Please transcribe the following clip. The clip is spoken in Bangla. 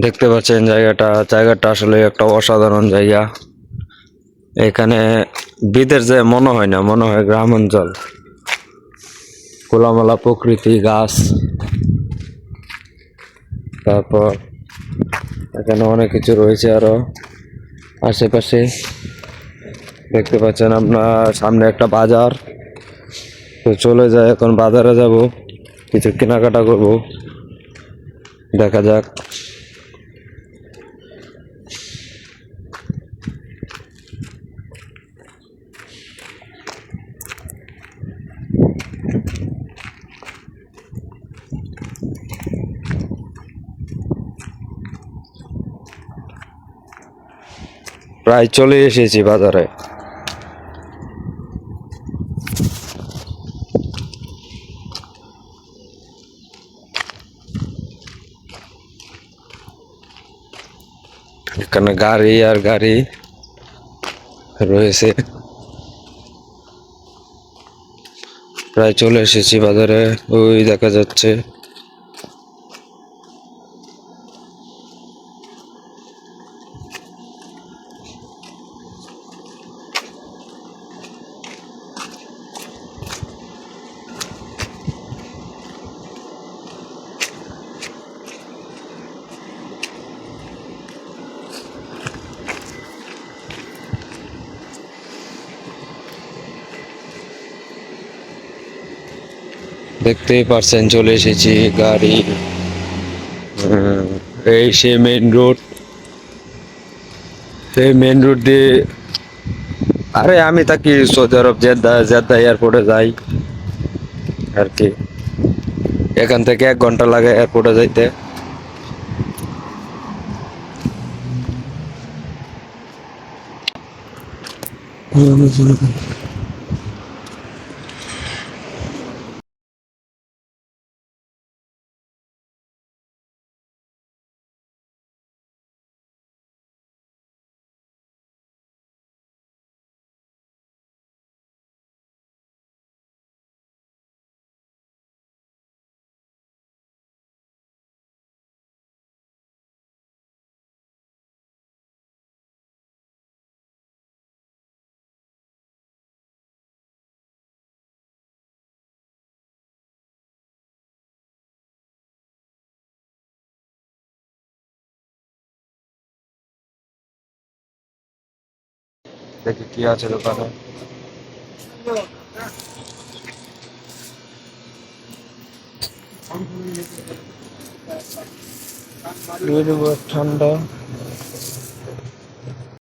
দেখতে পাচ্ছেন জায়গাটা আসলে একটা অসাধারণ জায়গা। এখানে বিদেশ যে মনে হয় না, মনে হয় গ্রাম অঞ্চল। খোলামেলা প্রকৃতি, গাছ, তারপর এখানে অনেক কিছু রয়েছে আরো আশেপাশে। দেখতে পাচ্ছেন আপনার সামনে একটা বাজার। তো চলে যায়, এখন বাজারে যাব, কিছু কেনাকাটা করব, দেখা যাক। প্রায় চলে এসেছি বাজারে। এখানে গাড়ি আর গাড়ি রয়েছে। প্রায় চলে এসেছি বাজারে, ওই দেখা যাচ্ছে। দেখতেই পারছেন চলে এসেছি। গাড়ি, এই সে মেইন রোড। এই মেইন রোড দিয়ে, আরে আমি থাকি সৌদি আরব, জেদ্দা। জেদ্দা এয়ারপোর্টে যাই আর কি। এখান থেকে 1 ঘন্টা লাগে এয়ারপোর্টে যাইতে। দেখি কি আছে দোকানে। ঠান্ডা